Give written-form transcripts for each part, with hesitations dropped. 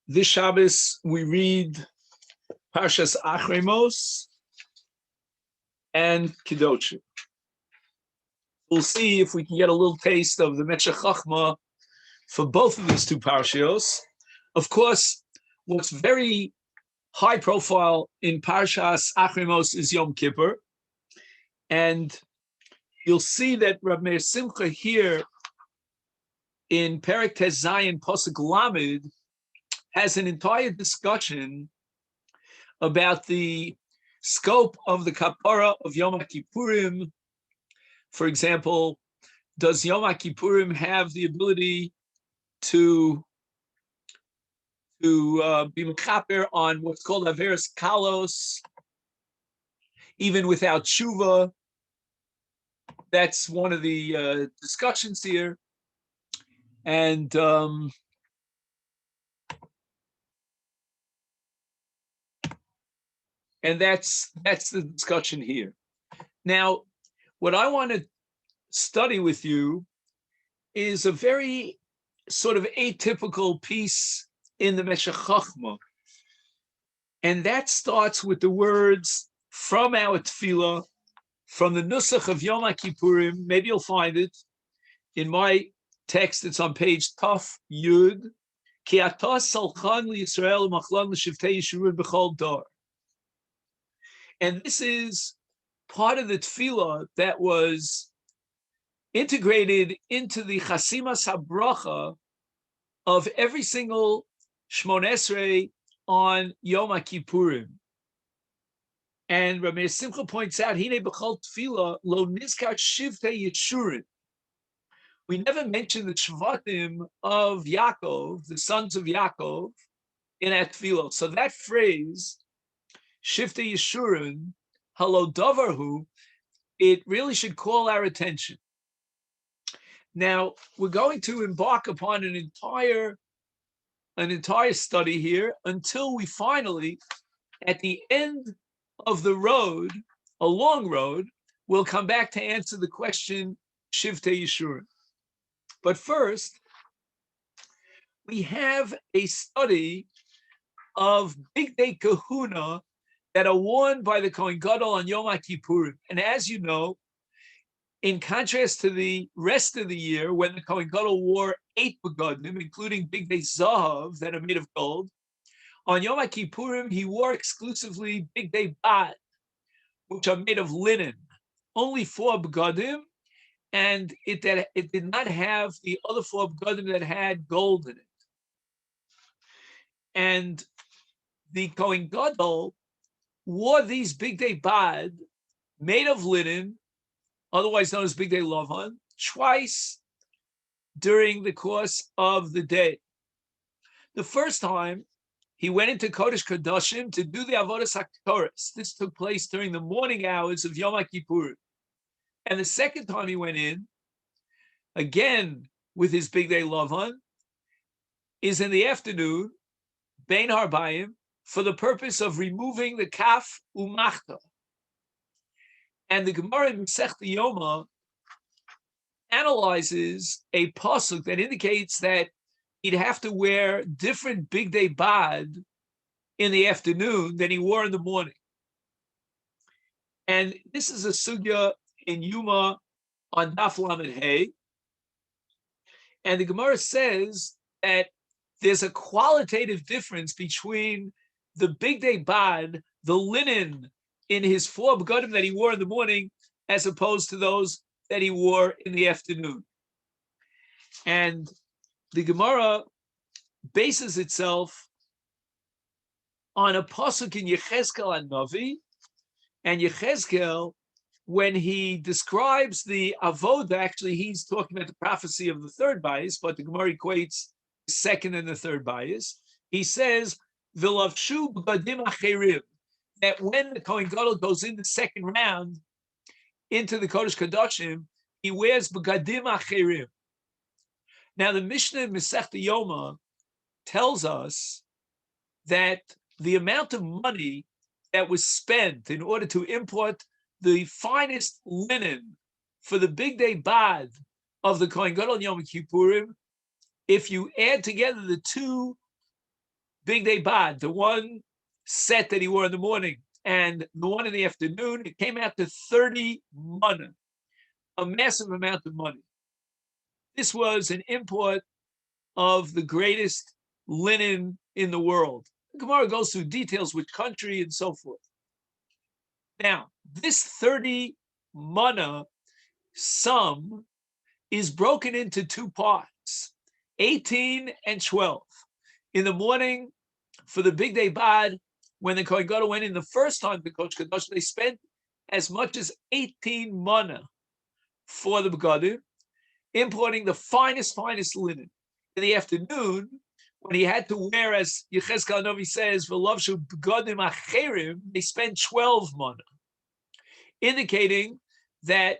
This Shabbos we read Parshas Achrei and Kedoshim. We'll see if we can get a little taste of the Meshech Chochma for both of these two parshios. Of course, what's very high profile in Parshas Achrei is Yom Kippur, and you'll see that Rab Meir Simcha here in Perek Tes Zayin Pasuk Lamed has an entire discussion about the scope of the kapara of Yom Kippurim. For example, does Yom Kippurim have the ability to be mechaper on what's called Averis Kalos, even without tshuva? That's one of the discussions here. And that's the discussion here. Now, what I want to study with you is a very sort of atypical piece in the Meshech Chochma, and that starts with the words from our tefillah, from the nusach of Yom Kippurim. Maybe you'll find it in my text. It's on page Taf Yud. Ki atah salchan liYisrael u'machlan l'shiftei Yeshurun b'chol dar. And this is part of the tefillah that was integrated into the Chasimas HaBracha of every single Shmon Esrei on Yom Kippurim. And Rabbi Simcha points out, Hine b'chol tefillah lo nizkar shivtei Yeshurun. We never mention the Shvatim of Yaakov, the sons of Yaakov, in that tefillah. So that phrase, Shiftei Yeshurun, Halo Davarhu, it really should call our attention. Now, we're going to embark upon an entire study here until we finally, at the end of the road, a long road, we'll come back to answer the question, Shiftei Yeshurun. But first, we have a study of Big Day Kahuna that are worn by the Kohen Gadol on Yom Kippurim. And as you know, in contrast to the rest of the year, when the Kohen Gadol wore 8 begadim, including Big Day Zahav that are made of gold, on Yom Kippurim, he wore exclusively Big Day Bad, which are made of linen, only 4 begadim, and it did not have the other 4 begadim that had gold in it. And the Kohen Gadol wore these Big Day Bad, made of linen, otherwise known as Big Day Lavan, twice during the course of the day. The first time, he went into Kodesh Kedoshim to do the Avodas HaKtoros. This took place during the morning hours of Yom Kippur. And the second time he went in, again with his Big Day Lavan, is in the afternoon, Bein Harbayim, for the purpose of removing the kaf umachta. And the Gemara in Meshech Yoma analyzes a pasuk that indicates that he'd have to wear different Big Day Bad in the afternoon than he wore in the morning. And this is a sugya in Yuma on Daf Lamed Hey. And the Gemara says that there's a qualitative difference between the Big Day Bad, the linen in his 4 begadim that he wore in the morning, as opposed to those that he wore in the afternoon. And the Gemara bases itself on a pasuk in Yechezkel and Navi, and Yechezkel, when he describes the avoda, actually he's talking about the prophecy of the 3rd bias, but the Gemara equates the 2nd and the 3rd bias. He says, "V'lavshu b'gadim acherim," that when the Kohen Gadol goes in the 2nd round into the Kodesh Kedoshim, he wears b'gadim acherim. Now the Mishnah in Meshech Yoma tells us that the amount of money that was spent in order to import the finest linen for the Big Day Bad of the Kohen Gadol Yom Kippurim, if you add together the 2 Big Day Bad, the one set that he wore in the morning and the one in the afternoon, it came out to 30 mana, a massive amount of money. This was an import of the greatest linen in the world. The Gemara goes through details, which country and so forth. Now, this 30 mana sum is broken into two parts, 18 and 12. In the morning, for the Big Day Bad, when the Kohen Gadol went in the first time to Kodesh Kedoshim, they spent as much as 18 mana for the begadim, importing the finest linen. In the afternoon, when he had to wear, as Yechezkel Hanavi says, v'lovshu begadim acherim, they spent 12 mana, indicating that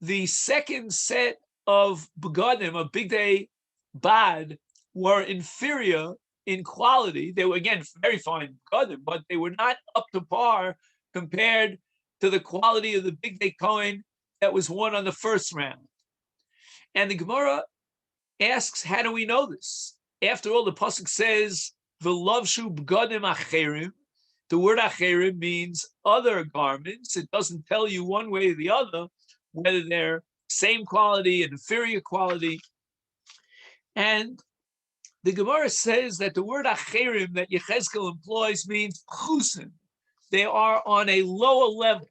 the second set of begadim, of Big Day Bad, were inferior in quality. They were, again, very fine begadim, but they were not up to par compared to the quality of the Big Day Kohen that was worn on the first round. And the Gemara asks, how do we know this? After all, the pasuk says, "V'lovshu b'gadim acherim." The word acherim means other garments. It doesn't tell you one way or the other whether they're same quality and inferior quality. And the Gemara says that the word acherim that Yechezkel employs means pchusim. They are on a lower level.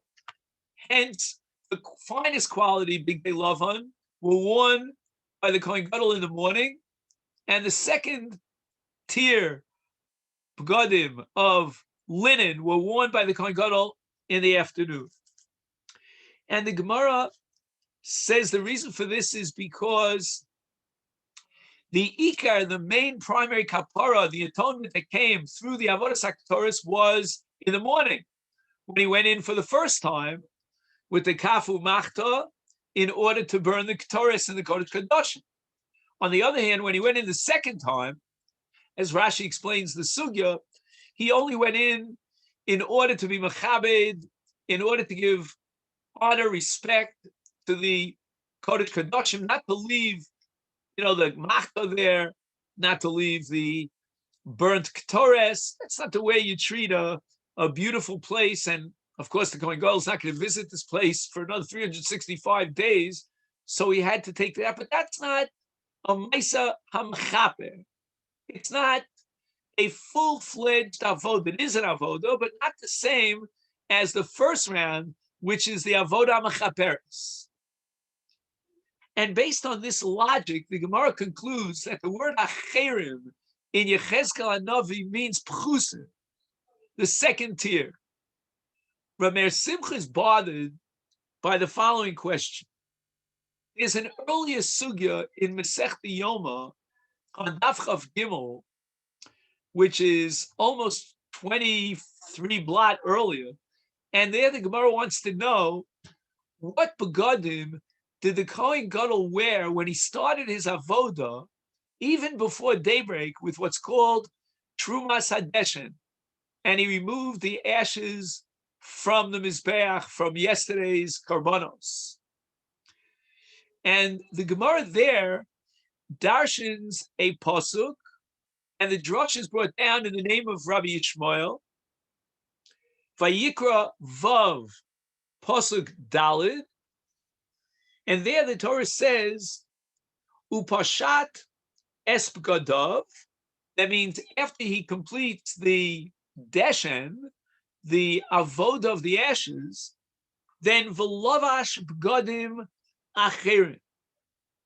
Hence, the finest quality Big Day Lavan were worn by the Kohen Gadol in the morning, and the second tier begadim of linen were worn by the Kohen Gadol in the afternoon. And the Gemara says the reason for this is because the ikar, the main primary kapara, the atonement that came through the avodas haktoros, was in the morning when he went in for the first time with the kafu machta in order to burn the ketores in the Kodesh Kedoshim. On the other hand, when he went in the second time, as Rashi explains the sugya, he only went in order to be machabed, in order to give honor, respect to the Kodesh Kedoshim, not to leave, the machta there, not to leave the burnt ketores. That's not the way you treat a beautiful place. And of course, the Kohen Gadol is not going to visit this place for another 365 days, so he had to take that. But that's not a Maisa Hamchaper. It's not a full-fledged avodah. It is an avodah, but not the same as the first round, which is the avodah mechaperes. And based on this logic, the Gemara concludes that the word acherim in Yechezkel Hanavi means pchusim, the second tier. Rameir Simcha is bothered by the following question. There's an earlier sugya in Meshech Yoma on Daf Chav Gimel, which is almost 23 blot earlier, and there the Gemara wants to know what begadim did the Kohen Gadol wear when he started his avoda, even before daybreak, with what's called Trumas Hadeshen, and he removed the ashes from the Mizbeach from yesterday's Karbanos. And the Gemara there darshans a pasuk, and the drush is brought down in the name of Rabbi Yishmael. Vayikra Vav pasuk Dalid, and there the Torah says Upashat Espgadav. That means after he completes the deshen, the avodah of the ashes, then v'lavash b'gadim acherim.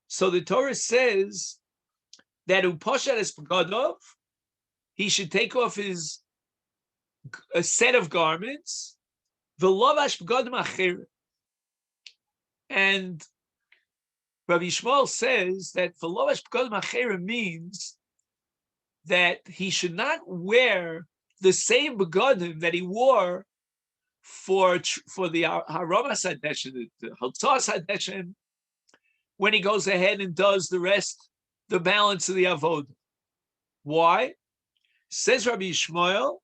So the Torah says that upashat es b'gadav, he should take off a set of garments, v'lavash b'gadim acherim. And Rabbi Yishmael says that v'lavash b'gadim acherim means that he should not wear the same begadim that he wore for the Haramas Hadeshen, the Haltzas Hadeshen, when he goes ahead and does the balance of the Avodah. Why? Says Rabbi Yishmael,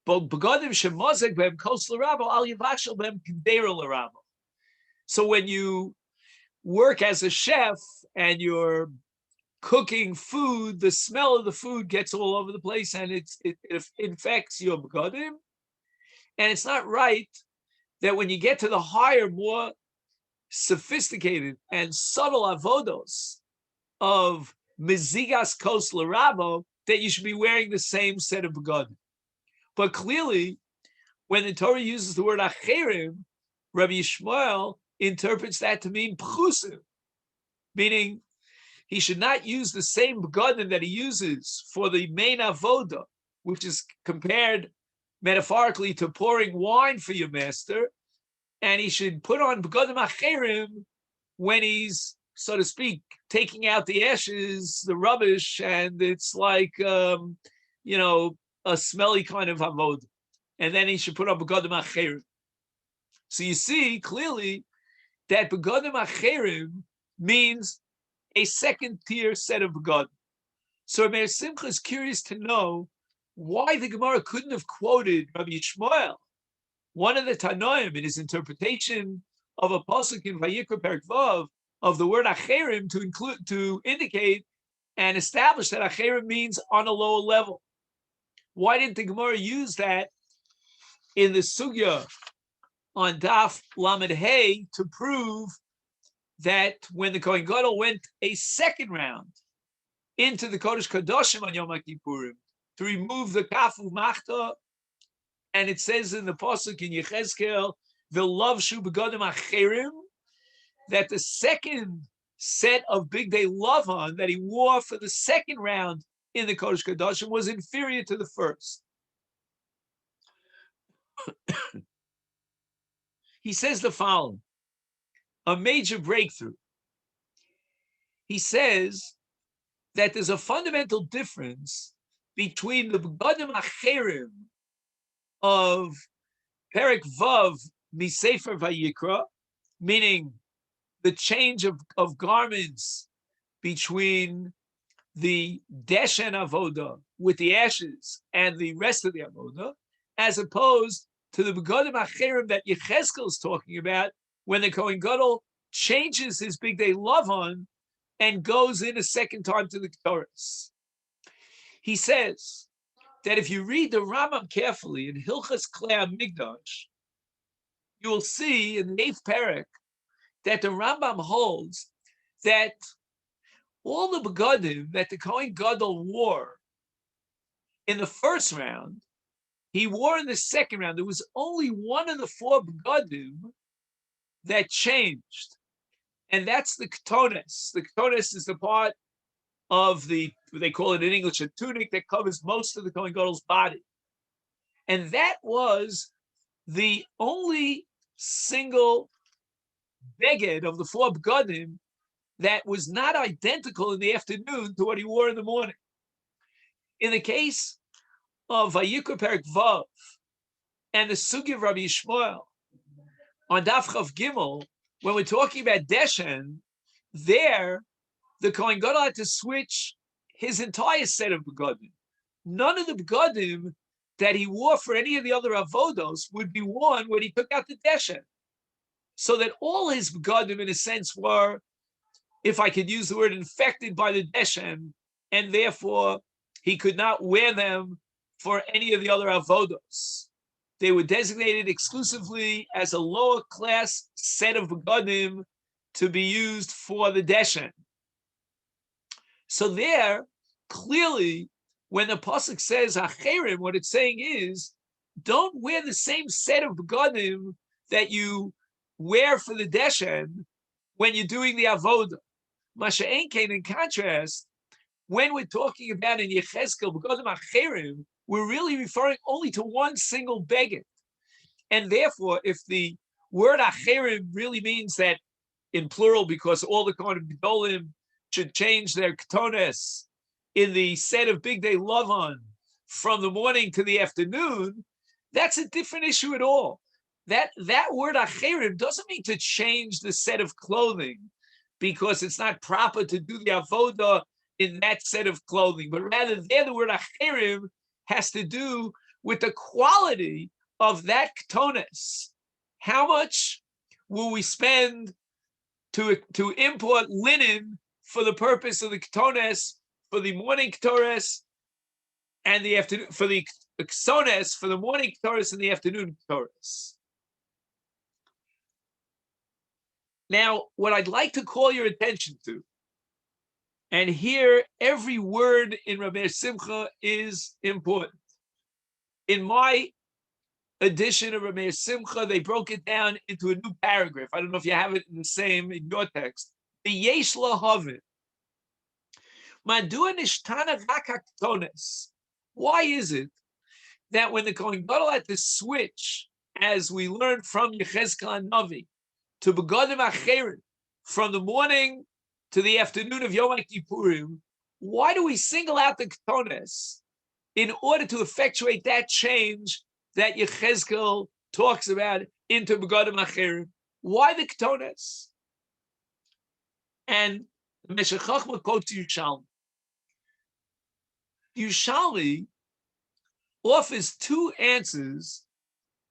begadim shemazek behem kos l'rabo al yivashel behem k'deira l'rabo. So when you work as a chef and you're cooking food, the smell of the food gets all over the place and it infects your begodim. And it's not right that when you get to the higher, more sophisticated and subtle avodos of Mizigas Kos Larabo, that you should be wearing the same set of begodim. But clearly, when the Torah uses the word Acherim, Rabbi Yishmael interprets that to mean Pchusim, meaning he should not use the same begodim that he uses for the main avoda, which is compared metaphorically to pouring wine for your master, and he should put on begodim acherim when he's, so to speak, taking out the ashes, the rubbish, and it's like, a smelly kind of avoda. And then he should put on begodim acherim. So you see clearly that begodim acherim means a second-tier set of begodim. So Meir Simcha is curious to know why the Gemara couldn't have quoted Rabbi Yishmael, one of the Tanoim, in his interpretation of a pasuk in Vayikra Perek Vav of the word Acherim to indicate and establish that Acherim means on a lower level. Why didn't the Gemara use that in the sugya on Daf Lamed Hey to prove that when the Kohen Gadol went a second round into the Kodesh Kedoshim on Yom Kippurim to remove the kafu machta, and it says in the pasuk in Yechezkel, "V'lovshu begodim acherim," that the second set of big day lavan that he wore for the second round in the Kodesh Kedoshim was inferior to the first. He says the following, a major breakthrough. He says that there's a fundamental difference between the begodim acherim of Perek Vav Misefer Vayikra, meaning the change of garments between the deshen avoda with the ashes and the rest of the avoda, as opposed to the begodim acherim that Yechezkel is talking about, when the Kohen Gadol changes his big day lavan and goes in a second time to the Ketores. He says that if you read the Rambam carefully in Hilchas Klei HaMikdash, you will see in the 8th parak that the Rambam holds that all the begodim that the Kohen Gadol wore in the first round, he wore in the second round. There was only one of the 4 begodim that changed, and that's the ketones. The ketones is the part of they call it in English a tunic that covers most of the Kohen Gadol's body, and that was the only single beged of the 4 begodim that was not identical in the afternoon to what he wore in the morning. In the case of Vayikra Perek Vav and the sugi of Rabbi Yishmael on Daf Chav Gimel, when we're talking about Deshen, there the Kohen Gadol had to switch his entire set of begodim. None of the begodim that he wore for any of the other avodos would be worn when he took out the Deshen. So that all his begodim, in a sense, were, if I could use the word, infected by the Deshen, and therefore he could not wear them for any of the other avodos. They were designated exclusively as a lower class set of begodim to be used for the Deshen. So there, clearly, when the pasuk says Acherim, what it's saying is, don't wear the same set of begodim that you wear for the Deshen when you're doing the avodah. Masha Enkein, in contrast, when we're talking about in Yechezkel begodim Acherim, we're really referring only to one single beged. And therefore, if the word Acherim really means that in plural, because all the Kohen Gedolim should change their ketones in the set of big day lavan from the morning to the afternoon, that's a different issue at all. That word Acherim doesn't mean to change the set of clothing because it's not proper to do the avodah in that set of clothing, but rather there the word Acherim has to do with the quality of that ketones. How much will we spend to import linen for the purpose of the Ketones, for the morning Ketores, and the afternoon, for the Ksones, for the morning Ketores and the afternoon Ketores. Now, what I'd like to call your attention to, and here every word in Rabbi Simcha is important. In my edition of Rabbi Simcha, they broke it down into a new paragraph. I don't know if you have it in the same in your text. The Yesh Lahavin. Madua nishtana vakaktones. Why is it that when the Kohen Gadol had to switch, as we learned from Yechezkel and Navi, to Begadim Achrei, from the morning to the afternoon of Yom Kippurim, why do we single out the Ketones in order to effectuate that change that Yechezkel talks about into Begadim Achrei? Why the Ketones? And Meshech Chochma quotes Yerushalmi. Yerushalmi offers two answers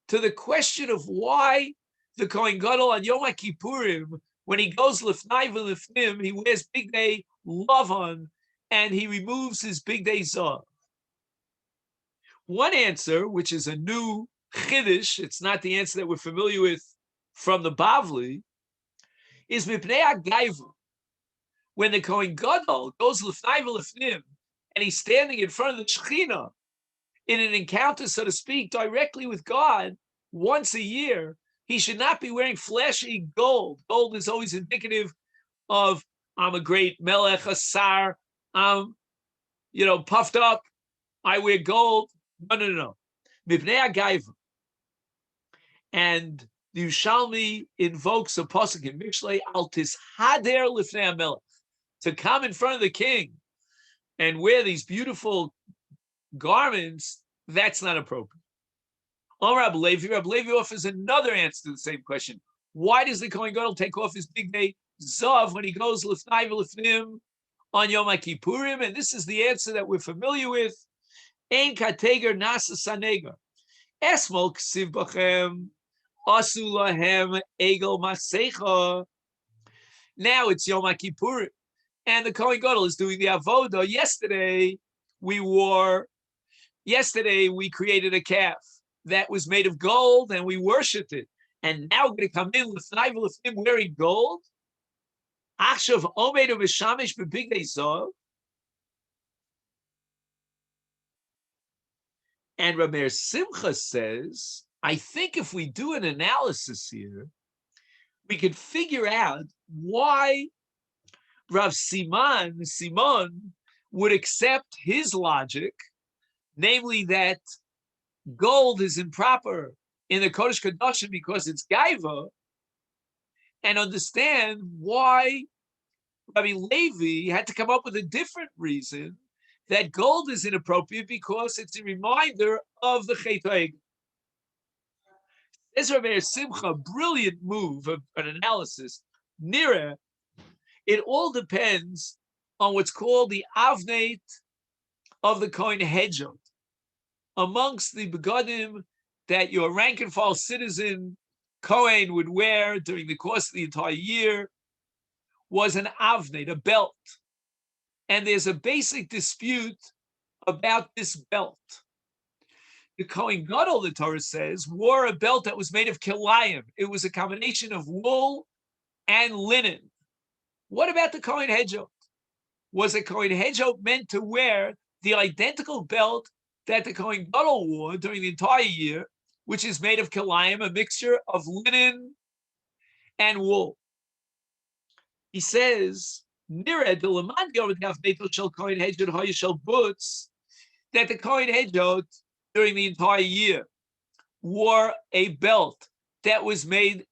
to the question of why the Kohen Gadol on Yom Kippurim, when he goes lifnai v'lifnim, he wears big day lavan and he removes his big day zav. One answer, which is a new chiddush, it's not the answer that we're familiar with from the Bavli, is mipnei hagaiva. When the Kohen Gadol goes lifnai v'lifnim and he's standing in front of the Shekhinah in an encounter, so to speak, directly with God once a year, he should not be wearing flashy gold. Gold is always indicative of, I'm a great melech, a sar, I'm, puffed up, I wear gold. No. Mipnei hagaiva. And the Yerushalmi invokes a pasuk in Mishlei, al tishader lifnei hamelech, to come in front of the king and wear these beautiful garments. That's not appropriate. Rabbi Levi offers another answer to the same question. Why does the Kohen Gadol take off his big day zav when he goes lifnai v'lifnim on Yom Kippurim? And this is the answer that we're familiar with. Ein kateger nasa saneger. Esmol ksiv bachem asu lahem egel masecha. Now it's Yom Kippurim, and the Kohen Gadol is doing the avodah. Yesterday we created a calf that was made of gold and we worshipped it. And now we're going to come in lifnai v'lifnim wearing gold. Achshav omeid v'shamish b'bigdei zav. And Rabbi Simcha says, I think if we do an analysis here, we could figure out why Rav Simon would accept his logic, namely that gold is improper in the Kodesh Kedoshim because it's gaiva, and understand why Rabbi Levi had to come up with a different reason that gold is inappropriate because it's a reminder of the Chet HaEgel. This Rabbi Simcha, brilliant move of an analysis. Nira, it all depends on what's called the avneit of the Kohen Hedjot. Amongst the begadim that your rank and file citizen Kohen would wear during the course of the entire year was an avneit, a belt. And there's a basic dispute about this belt. The Kohen Gadol, the Torah says, wore a belt that was made of kilayim. It was a combination of wool and linen. What about the Kohen Hedjot? Was a Kohen Hedjot meant to wear the identical belt that the Kohen Gadol wore during the entire year, which is made of kilayim, a mixture of linen and wool? He says, that the Kohen Hedjot during the entire year wore a belt that was made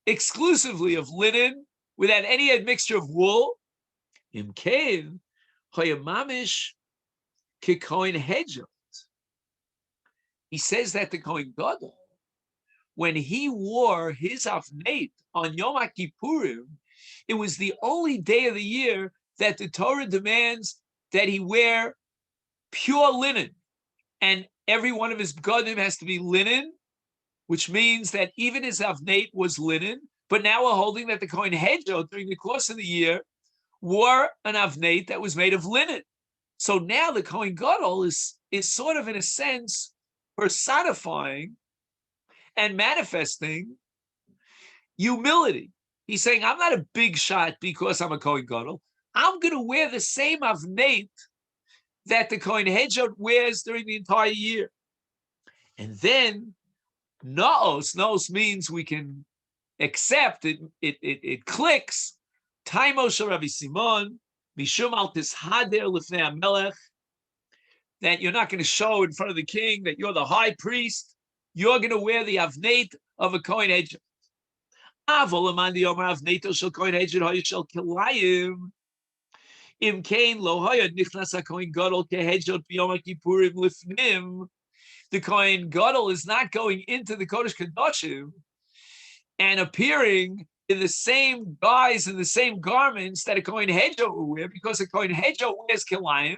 exclusively of linen without any admixture of wool. He says that the Kohen Gadol, when he wore his avneit on Yom Kippurim, it was the only day of the year that the Torah demands that he wear pure linen. And every one of his begadim has to be linen, which means that even his avneit was linen. But now we're holding that the Kohen Hedjot during the course of the year wore an avnate that was made of linen. So now the Kohen Gadol is sort of, in a sense, personifying and manifesting humility. He's saying, I'm not a big shot because I'm a Kohen Gadol. I'm going to wear the same avnate that the Kohen Hedjot wears during the entire year. And then Naos means we can accept it. It clicks. Taimo shel Rabbi Simon mishum al tishader lifnei hamelech, that you're not going to show in front of the king that you're the high priest. You're going to wear the avnate of a Kohen Hedjot. Avol aman the omer avneito shel Kohen Hedjot hoya shel kilayim. Im kain lo hoya nichnas haKohen Gadol kehedjot b'yom HaKippurim lifnim. The Kohen Gadol is not going into the Kodesh Kedoshim and appearing in the same guise and the same garments that a Kohen Hedjot will wear, because a Kohen Hedjot wears kilayim,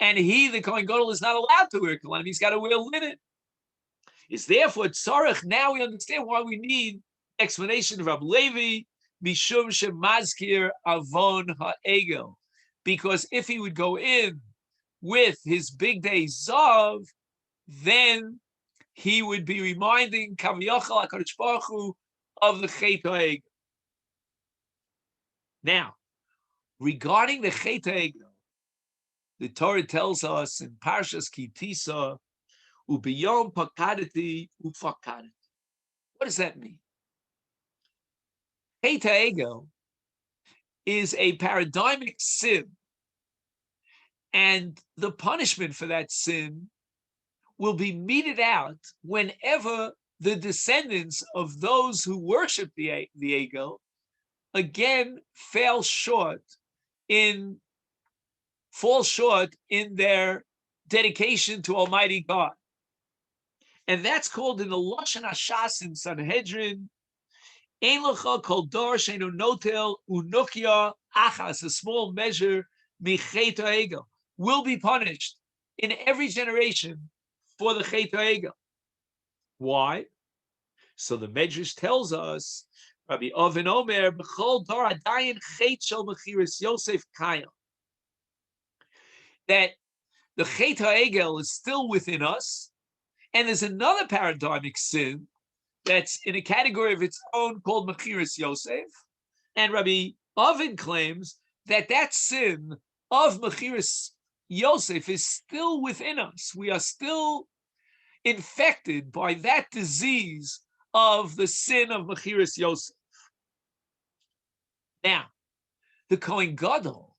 and the Kohen Gadol, is not allowed to wear kilayim. He's got to wear linen. It's therefore tzarech. Now we understand why we need explanation of Rabbi Levi, mishum shemazkir avon ha'egel, because if he would go in with his big day zav, then he would be reminding Kaviyachal HaKadosh Baruch Hu of the Chet HaEgel. Now, regarding the Chet HaEgel, the Torah tells us in Parshas Ki Tisa, Ubiyom Pakadati Ufakadati. What does that mean? Chet HaEgel is a paradigmic sin, and the punishment for that sin will be meted out whenever the descendants of those who worship the Egel again fall short in their dedication to Almighty God. And that's called in the Lashon Hashas in Sanhedrin, Ein lecha kol dor sheinu notel unukia achas, a small measure, michet ha'egel, will be punished in every generation for the Chet HaEgel. Why? So the Medrash tells us, Rabbi Oven Omer, b'chol dor adayin chet shel mechiras Yosef kayim, that the Chet HaEgel is still within us, and there's another paradigmic sin that's in a category of its own called mechiras Yosef, and Rabbi Oven claims that sin of mechiras Yosef is still within us. We are still infected by that disease of the sin of mechiras Yosef. Now, the Kohen Gadol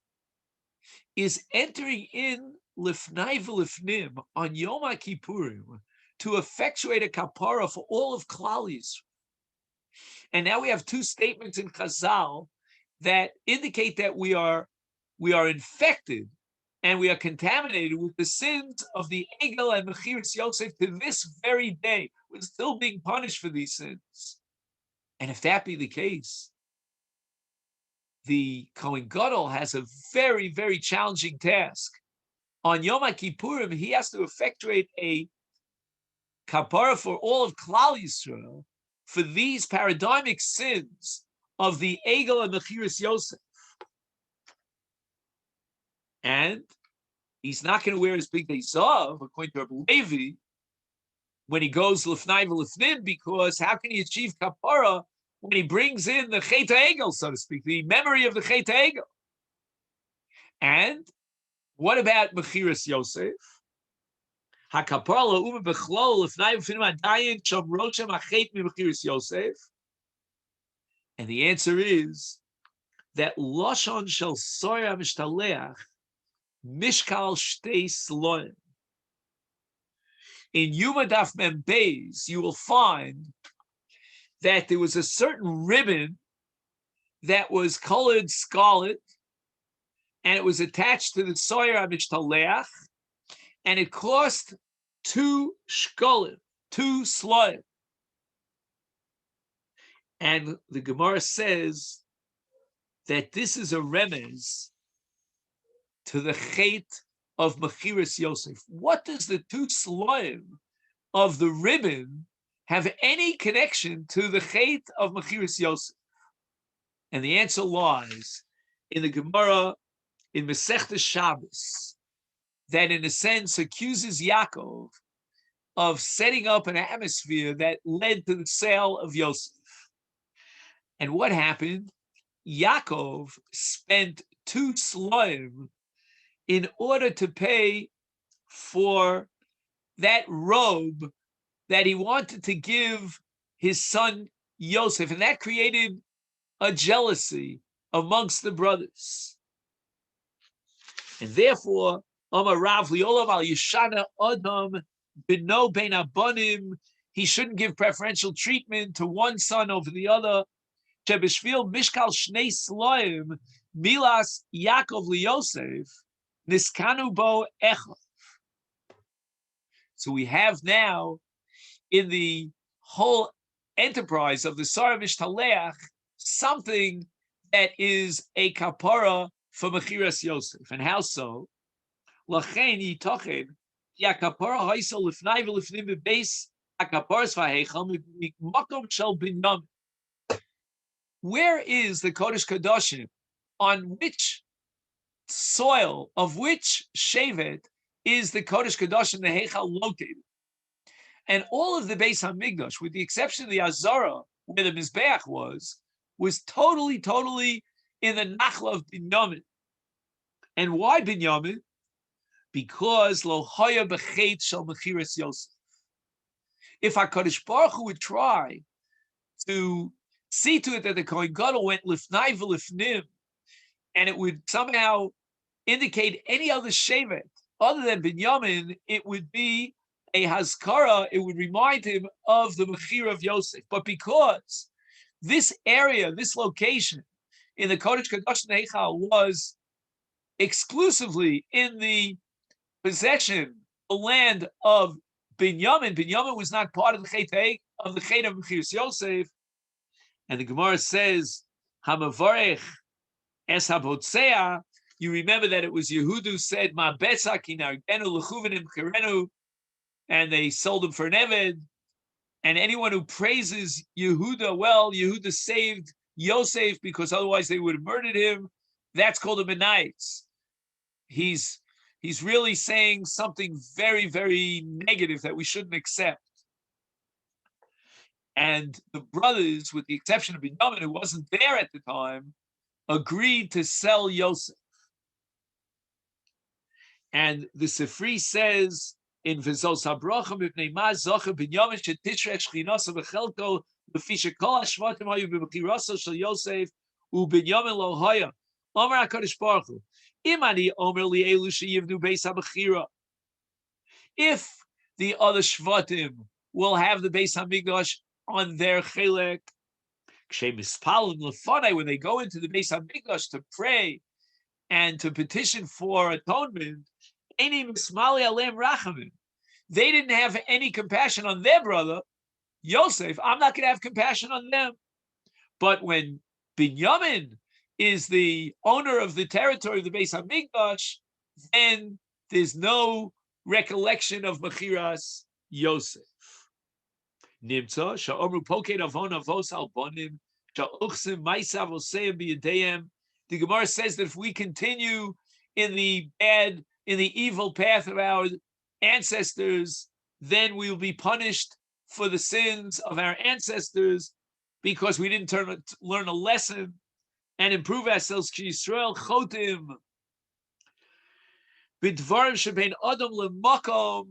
is entering in lifnai v'lifnim on Yom HaKippurim to effectuate a kapara for all of Klal Yisrael. And now we have two statements in Chazal that indicate that we are infected and we are contaminated with the sins of the Egel and mechiras Yosef to this very day. We're still being punished for these sins. And if that be the case, the Kohen Gadol has a very, very challenging task. On Yom HaKippurim, he has to effectuate a kapara for all of Klal Yisrael for these paradigmic sins of the Egel and mechiras Yosef. And he's not going to wear his big day zav, according to Rabbi Levi, when he goes lifnai v'lifnim, because how can he achieve kapara when he brings in the Chet HaEgel, so to speak, the memory of the Chet HaEgel? And what about mechiras Yosef? HaKapara la'uma b'chlol lifnai v'lifnim adayin shomrochem achet mechiras Yosef. And the answer is that lashon shel soya mishtaleach mishkal shtei sloim. In Yuma Daf Mem Beis, you will find that there was a certain ribbon that was colored scarlet, and it was attached to the soyer HaMishtaleach, and it cost 2 shkolim, 2 sloim. And the Gemara says that this is a remez to the chet of mechiras Yosef. What does the 2 sloim of the ribbon have any connection to the chet of mechiras Yosef? And the answer lies in the Gemara in Meshech Shabbos that, in a sense, accuses Yaakov of setting up an atmosphere that led to the sale of Yosef. And what happened? Yaakov spent 2 sloim in order to pay for that robe that he wanted to give his son Yosef, and that created a jealousy amongst the brothers. And therefore, Amar Rav Liolav al Yishana Adam Bino Ben Abanim, he shouldn't give preferential treatment to one son over the other. Shebeshvil Mishkal Shnei Sloim Milas Yaakov LiYosef Niskanu Bo Echav. So we have now in the whole enterprise of the Sarah Mishtaleach something that is a kapara for Mechiras Yosef. And how so? Lachen yitochen yakapara haisel lifnai v'lifnim bebeis akaparas v'heichal makom shel binyam. Where is the Kodesh Kedoshim? On which soil of which shevet is the Kodesh Kedoshim, the Heichal, located? And all of the Beis Hamikdash, with the exception of the Azara, where the Mizbeach was totally in the Nachla of Binyamin. And why Binyamin? Because Lo Haya B'Chet Shel Mechiras Yosef. If HaKadosh Baruch Hu would try to see to it that the Kohen Gadol went Lifnai V'Lifnim, and it would somehow indicate any other shevet other than Binyamin, it would be a Hazkara, it would remind him of the Mechira of Yosef. But because this area, this location in the Kodesh Kedoshim Heichal was exclusively in the possession, the land of Binyamin, Binyamin was not part of the Chet of Mechiras Yosef. And the Gemara says, Hamavarech es habotzea. You remember that it was Yehuda who said, Ma betzak inargenu lechuvenim cherenu, and they sold him for an eved. And anyone who praises Yehuda, well, Yehuda saved Yosef because otherwise they would have murdered him. That's called a menaitz. He's really saying something very, very negative that we shouldn't accept. And the brothers, with the exception of Binyamin, who wasn't there at the time, agreed to sell Yosef. And the Sifri says in Vizos Habrachim B'nei Ma Zocher Binyamin Shetishrech Shchinasa V'Chelko B'fi Shekol Hashvatim Hayu B'Mechiraso Shel Yosef U'Binyamin Lo Haya Omer HaKadosh Baruch Hu Imani Omer Li Elu Sheyivnu Beis HaMechira. If the other Shvatim will have the Beis HaMikdash on their Chelek, when they go into the Beis HaMikdash to pray and to petition for atonement, they didn't have any compassion on their brother, Yosef. I'm not going to have compassion on them. But when Binyamin is the owner of the territory of the Beis HaMikdash, then there's no recollection of Mechiras Yosef. Nimtza sha'omru poked avon avos al bonim sha'uchsim ma'isa v'oseim b'yedeihem. The Gemara says that if we continue in the evil path of our ancestors, then we will be punished for the sins of our ancestors because we didn't learn a lesson and improve ourselves. Yisrael chotim b'dvarim shebein adam lemakom.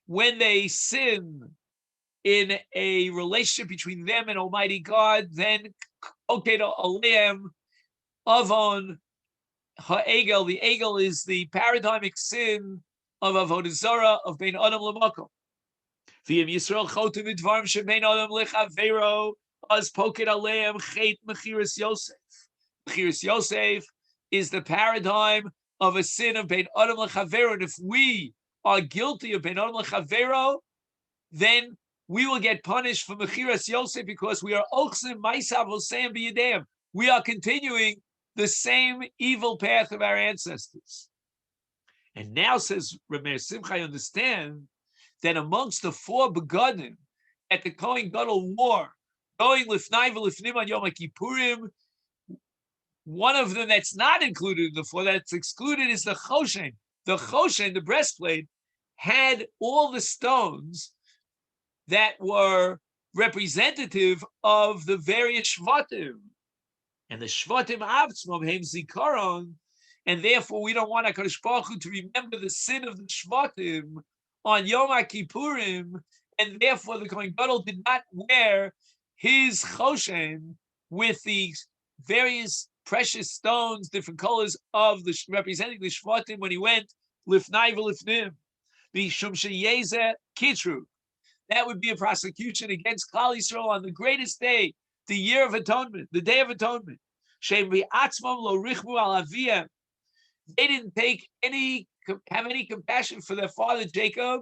When they sin in a relationship between them and Almighty God, then Okedo Aleim Avon Ha'egel. The Egel is the paradigmic sin of Avodah Zarah of Bein Adam L'Makom. V'yim Yisrael Chotim Midvarim Shebein Adam L'Chavero Az Poked Aleim Chet Mechiras Yosef. Mechiras Yosef is the paradigm of a sin of Bein Adam L'Chavero. And if we are guilty of Bein Adam L'Chavero, then we will get punished for Mechiras Yosef because we are Ochsim Maisav Oseim B'Yedeihem. We are continuing the same evil path of our ancestors. And now, says Rameir Simcha, I understand that amongst the 4 begadim at the Kohen Gadol war, going Lifnai V'Lifnim on Yom Kippurim, One of them that's not included in the four, that's excluded, is the Choshen. The Choshen, the breastplate, had all the stones that were representative of the various Shvatim. And the Shvatim Avtzmam Heim Zikaron, and therefore we don't want HaKadosh Baruch Hu to remember the sin of the Shvatim on Yom HaKippurim, and therefore the Kohen Gadol did not wear his Choshen with the various precious stones, different colors of the representing the Shvatim when he went Lifnai v'Lifnim, B'Shum Sheyezeh Kitru. That would be a prosecution against Klal Yisrael on the greatest day, the year of atonement, the day of atonement. They didn't have any compassion for their father Jacob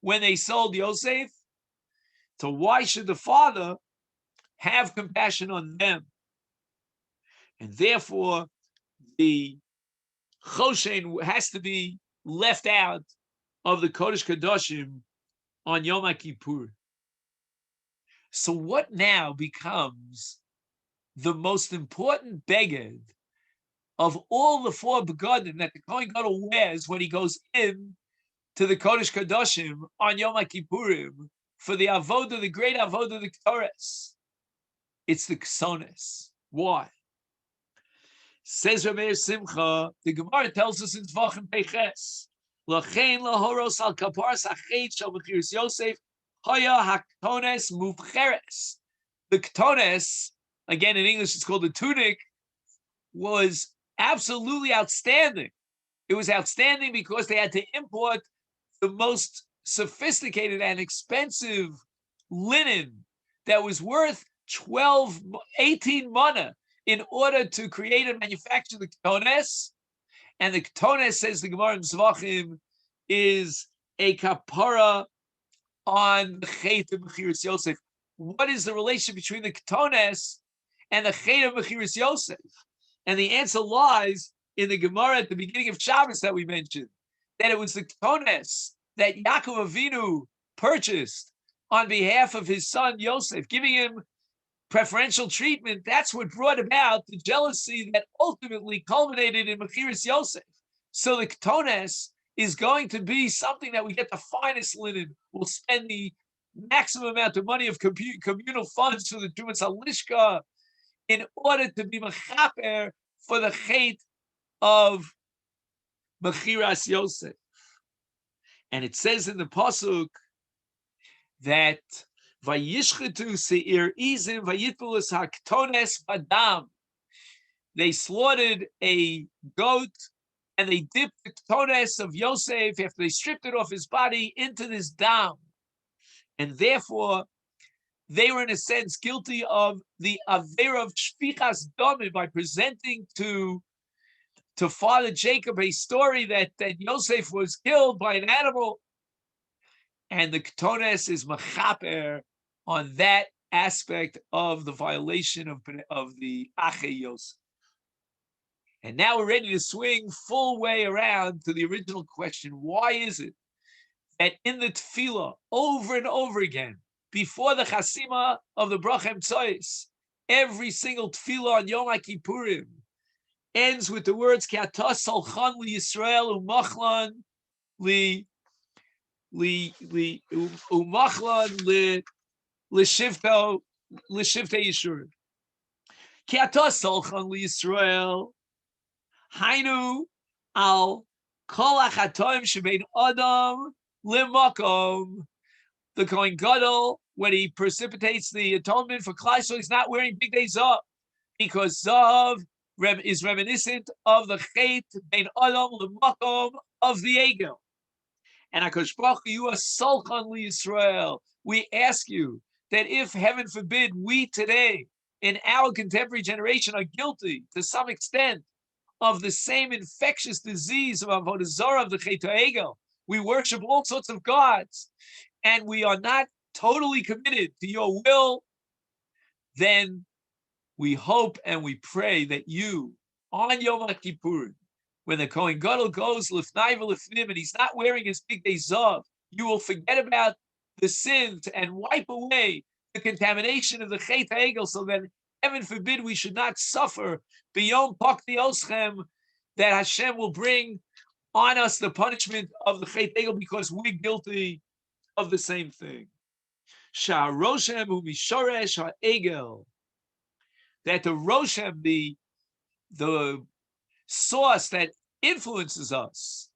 when they sold Yosef. So why should the father have compassion on them? And therefore, the Choshen has to be left out of the Kodesh Kedoshim on Yom Kippur. So what now becomes the most important beged of all the four begadim that the Kohen Gadol wears when he goes in to the Kodesh Kedoshim on Yom Kippurim for the avodah, the great avodah, the Ketores? It's the Ksones. Why? Says Rabbi Simcha, the Gemara tells us in Tvachim Peches, Lachein lahoros al kaparas achrei shel mechiras Yosef haya haktones muvcheres. The Ketones, again in English it's called the tunic, was absolutely outstanding. It was outstanding because they had to import the most sophisticated and expensive linen that was worth 18 mana in order to create and manufacture the Ketones. And the Ketones, says the Gemara in Zvachim, is a kapara on the Chet of Mechiras Yosef. What is the relationship between the Ketones and the Chet of Mechiras Yosef? And the answer lies in the Gemara at the beginning of Shabbos that we mentioned, that it was the Ketones that Yaakov Avinu purchased on behalf of his son Yosef, giving him preferential treatment. That's what brought about the jealousy that ultimately culminated in Mechiras Yosef. So the Ketones is going to be something that we get the finest linen. We'll spend the maximum amount of money of communal funds for the Trumas Halishka in order to be mechaper for the chet of Mechiras Yosef. And it says in the pasuk that Vayishchetu seir izim vayitpulus haktones badam. They slaughtered a goat and they dipped the ketones of Yosef after they stripped it off his body into this dam, and therefore they were in a sense guilty of the avera of shfichas damim by presenting to Father Jacob a story that Yosef was killed by an animal, and the ketones is mechaper on that aspect of the violation of the Achrei Yosef. And now we're ready to swing full way around to the original question. Why is it that in the tefillah, over and over again, before the chasima of the bracha Tzois, every single tefillah on Yom Kippurim ends with the words Ki ata salchan li Yisrael umachlan li umachlan li l'shivtei Yishurim. Ki ata salchan li Yisrael hainu al kol achatoim shebein adam limakom. The Kohen Gadol, when he precipitates the atonement for Klal Yisrael, he's not wearing big day zav, because zav is reminiscent of the chet bein adam limakom of the egel. And HaKadosh Baruch Hu, you are salchan li Yisrael. We ask you that if, heaven forbid, we today, in our contemporary generation, are guilty to some extent of the same infectious disease of Avodah Zarah, of the Chet HaEgel, we worship all sorts of gods, and we are not totally committed to your will, then we hope and we pray that you, on Yom Kippur, when the Kohen Gadol goes lifnai v'lifnim and he's not wearing his big day zav, you will forget about the sins and wipe away the contamination of the Chet HaEgel, so that Heaven forbid we should not suffer beyond Pakti Oschem, that Hashem will bring on us the punishment of the Chet Egel because we're guilty of the same thing. Shah Roshem u'mishoresh ha'egel, that the Roshem, the source that influences us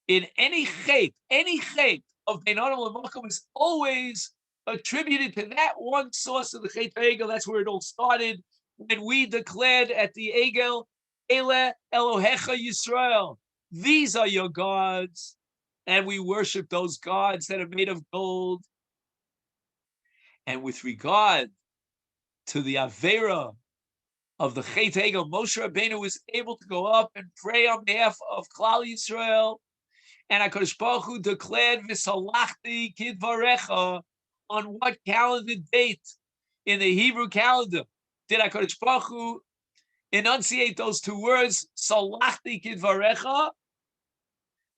in any chet of Ben Adam L'Makom is always attributed to that one source of the Chet Egel. That's where it all started when we declared at the Egel, Ele Elohecha Yisrael. These are your gods, and we worship those gods that are made of gold. And with regard to the Avera of the Chet Egel, Moshe Rabbeinu was able to go up and pray on behalf of Klal Yisrael, and HaKadosh Baruch Hu declared V'salachti kidvarecha. On what calendar date in the Hebrew calendar did HaKadosh Baruch Hu enunciate those two words, Salachti kidvarecha?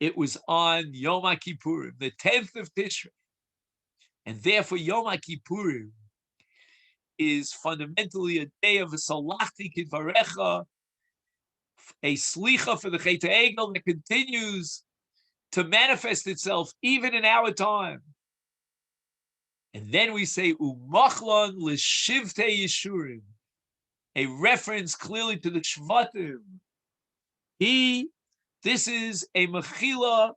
It was on Yom HaKippurim, the 10th of Tishrei. And therefore, Yom HaKippurim is fundamentally a day of a Salachti kidvarecha, a slicha for the Chet Egel that continues to manifest itself even in our time. And then we say, Umachlon l'shivtei Yeshurim, a reference clearly to the Shvatim. This is a mechila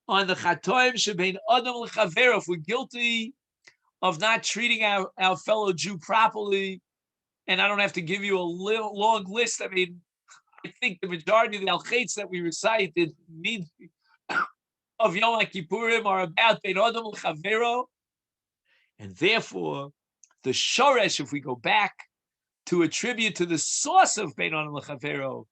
on the chatoim shebein adam l'chavero. If we're guilty of not treating our fellow Jew properly, and I don't have to give you a long list. I mean, I think the majority of the al-chaitz that we recite of Yom HaKippurim are about bein adam l'chavero. And therefore, the shoresh, if we go back to attribute to the source of Bein Adam L'Chavero,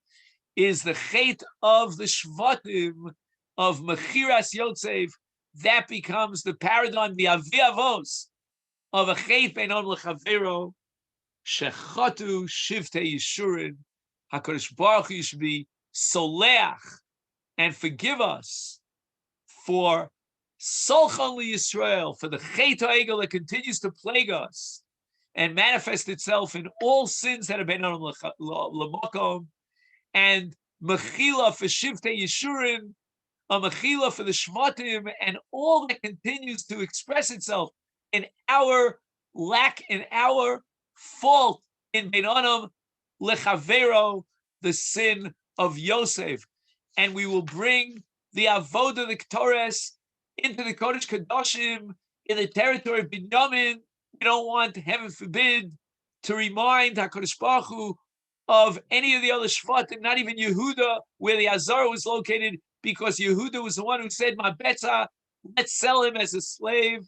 is the chet of the Shvatim of Mechiras Yotzev. That becomes the paradigm, the Avi Avos of a chet Bein Adam L'Chavero, Shechatu Shivtei Yeshurin. HaKadosh Baruch Hu should be soleach and forgive us for Solchan Yisrael, for the Chet HaEgel that continues to plague us and manifest itself in all sins that have been on L'Makom, and Mechila for Shivtei Yeshurim, a Mechila for the Shvatim, and all that continues to express itself in our lack, in our fault, in Bein Adam L'Chavero, the sin of Yosef. And we will bring the Avodah, the Ketores, into the Kodesh Kedoshim in the territory of Binyamin. We don't want, heaven forbid, to remind HaKadosh Baruch Hu of any of the other Shvatim, not even Yehuda, where the Azar was located, because Yehuda was the one who said, Ma Betza, let's sell him as a slave.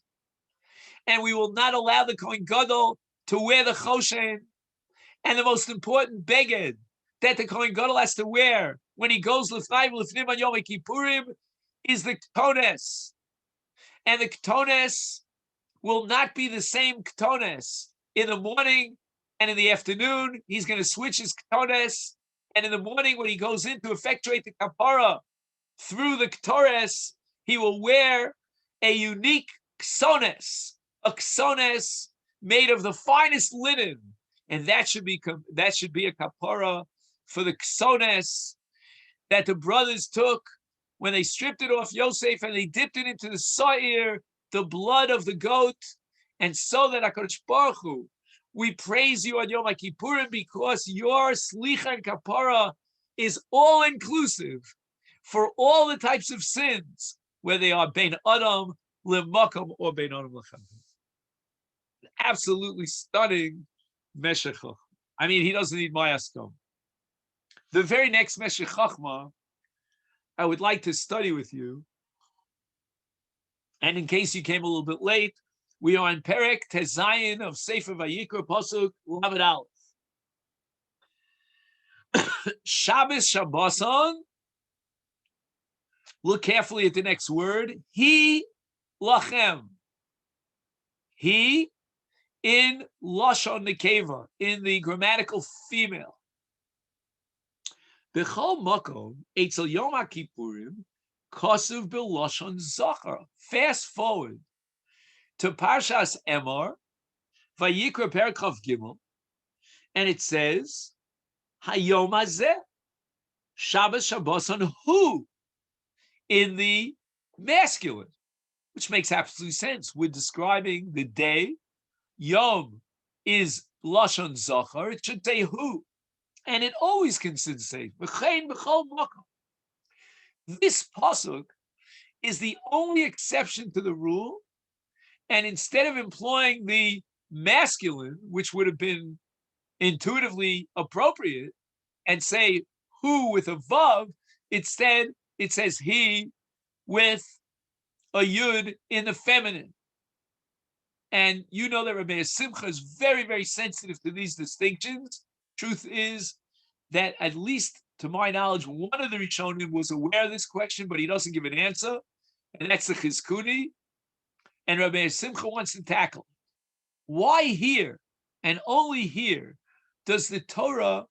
And we will not allow the Kohen Gadol to wear the Choshen. And the most important beged that the Kohen Gadol has to wear when he goes L'fnayim on Yom Kippurim is the Ketones. And the Ketones will not be the same Ketones in the morning and in the afternoon. He's going to switch his Ketones. And in the morning, when he goes in to effectuate the Kapara through the Ketores, he will wear a unique Ksones, a Ksones made of the finest linen. And that should be a Kapara for the Ksones that the brothers took when they stripped it off Yosef and they dipped it into the Sa'ir, the blood of the goat. And so that HaKadosh Baruch Hu, we praise you on Yom HaKippurim because your Slicha and Kapara is all-inclusive for all the types of sins, whether they are Bein Adam L'Makom or Bein Adam L'Chavim. Absolutely stunning Meshech. I mean, he doesn't need my askom. The very next Meshech Chochma I would like to study with you. And in case you came a little bit late, we are in Perek Tezayin of Sefer Vayikra, Pasuk Lamed Aleph. Shabbos Shabboson. Look carefully at the next word. He lachem. He in Lashon Nekeva, in the grammatical female. B'chol makom etzel Yom HaKippurim kosuv b'Lashon Zachar. Fast forward to Parshas Emor, Vayikra Perek Chav Gimel, And it says, Hayom Hazeh, Shabbos Shabboson Hu, in the masculine, which makes absolute sense. We're describing the day. Yom is Lashon Zachar. It should say Hu. And it always considers say, V'chein b'chol makom. This pasuk is the only exception to the rule. And instead of employing the masculine, which would have been intuitively appropriate, and say who with a vav, instead it says he with a yud in the feminine. And you know that Rabbi Simcha is very, very sensitive to these distinctions. Truth is that, at least to my knowledge, one of the Rishonim was aware of this question, but he doesn't give an answer, and that's the Chizkuni. And Rabbi Simcha wants to tackle it. Why here, and only here, does the Torah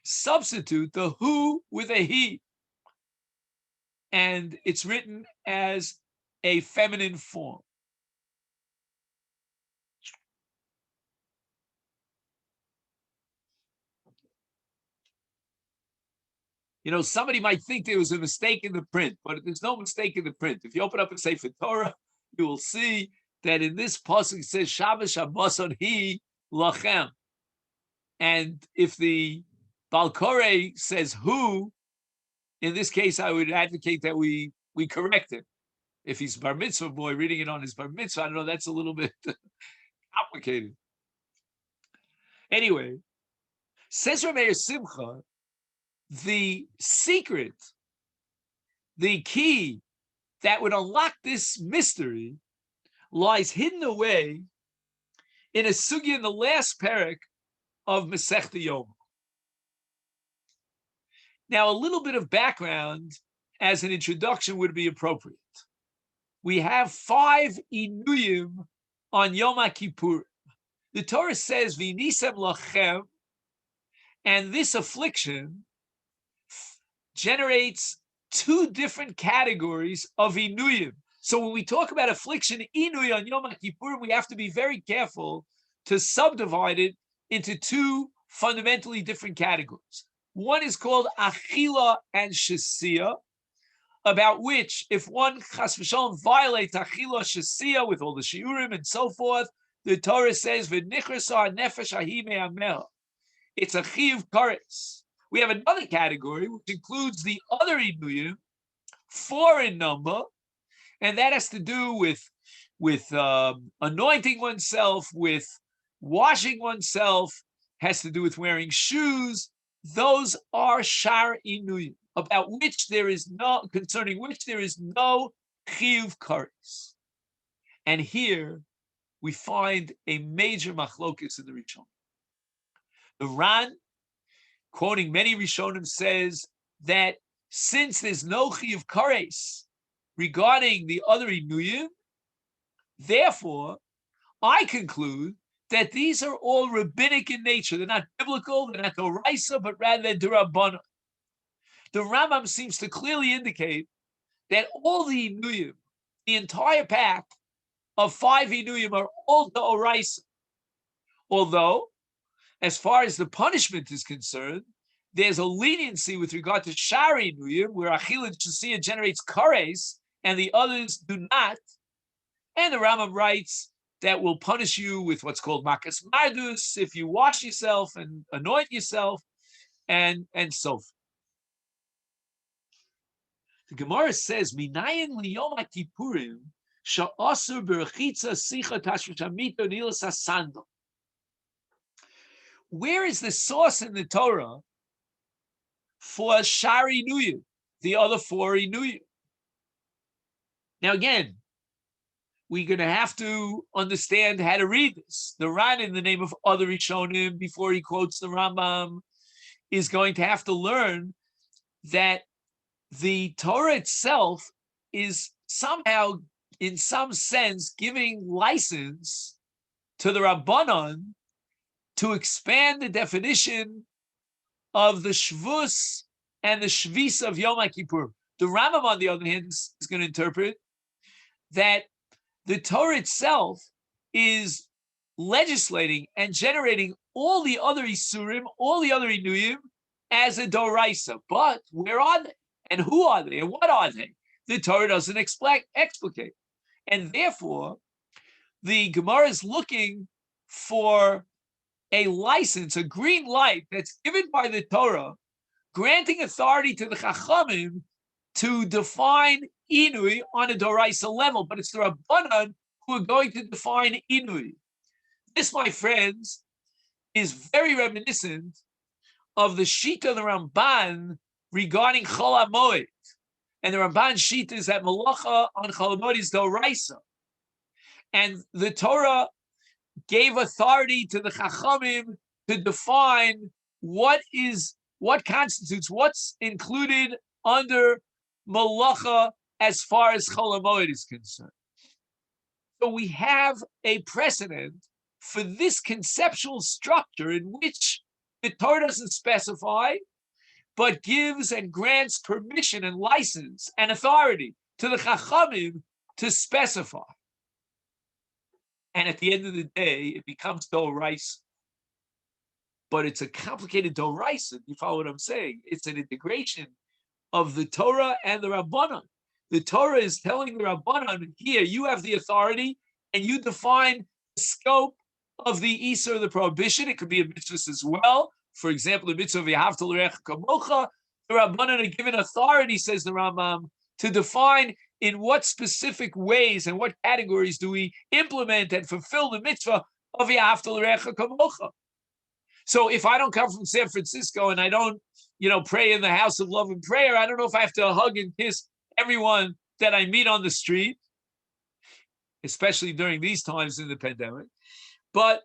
substitute the who with a he? And it's written as a feminine form. You know, somebody might think there was a mistake in the print, but there's no mistake in the print. If you open up and say for Torah, you will see that in this pasuk it says Shabbos Shabboson Hi Lachem. And if the Balkore says who, in this case, I would advocate that we correct him. If he's bar mitzvah boy reading it on his bar mitzvah, I don't know, that's a little bit complicated. Anyway, says Rabbi Simcha, the secret, the key that would unlock this mystery lies hidden away in a sugya in the last parak of Meshech Yom. Now, a little bit of background as an introduction would be appropriate. We have 5 inuyim on Yom Kippur. The Torah says, "V'nisem lachem," and this affliction generates 2 different categories of inuyim. So when we talk about affliction, inuy on Yom Kippur, we have to be very careful to subdivide it into 2 fundamentally different categories. One is called achila and shesiya, about which, if one chas v'shalom violates achila shesiya with all the shiurim and so forth, the Torah says v'nichrasa nefesh ahi me'amel. It's a chiyuv kares. We have another category which includes the other inuyim, 4 in number, and that has to do with anointing oneself, with washing oneself, has to do with wearing shoes. Those are shar inuyim, about which there is no, concerning which there is no chiyuv kares. And here we find a major machlokes in the Rishonim. The Ran, quoting many Rishonim, says that since there's no chiyuv kares regarding the other inuyim, therefore, I conclude that these are all rabbinic in nature. They're not biblical, they're not doraisa, but rather they're d'Rabbanan. The Rambam seems to clearly indicate that all the inuyim, the entire pack of 5 inuyim, are all doraisa. Although, as far as the punishment is concerned, there's a leniency with regard to shar inuyim, where achila shesiya generates kares, and the others do not. And the Rambam writes that will punish you with what's called makas mardus if you wash yourself and anoint yourself, and so forth. The Gemara says, "Minayin liyom kippurim sha'asur berachitza sicha tashvichamito nilas asandal." Where is the source in the Torah for shar inuyim, the other 4 inuyim? Now again, we're going to have to understand how to read this. The Ran, in the name of other Rishonim, before he quotes the Rambam, is going to have to learn that the Torah itself is somehow, in some sense, giving license to the Rabbanon to expand the definition of the Shvus and the Shvis of Yom Kippur. The Rambam, on the other hand, is going to interpret that the Torah itself is legislating and generating all the other Isurim, all the other Inuyim, as a Doraisa. But where are they? And who are they? And what are they? The Torah doesn't explicate. And therefore, the Gemara is looking for a license, a green light that's given by the Torah, granting authority to the Chachamim to define Inui on a Doraisa level. But it's the Rabbanan who are going to define Inui. This, my friends, is very reminiscent of the Shita of the Ramban regarding Chol HaMoed. And the Ramban Shita is that Malacha on Chol HaMoed is Doraisa. And the Torah gave authority to the Chachamim to define what constitutes, what's included under Malacha as far as Chol HaMoed is concerned. So we have a precedent for this conceptual structure in which the Torah doesn't specify, but gives and grants permission and license and authority to the Chachamim to specify. And at the end of the day, it becomes Doraisa. But it's a complicated Doraisa. You follow what I'm saying? It's an integration of the Torah and the Rabbanan. The Torah is telling the Rabbanan, here, you have the authority, and you define the scope of the Isur, the prohibition. It could be a mitzvah as well. For example, the mitzvah of V'ahavta l'recha kamocha. The Rabbanan are given authority, says the Rambam, to define in what specific ways and what categories do we implement and fulfill the mitzvah of V'ahavta l'recha kamocha. So if I don't come from San Francisco and I don't, pray in the house of love and prayer, I don't know if I have to hug and kiss everyone that I meet on the street, especially during these times in the pandemic. But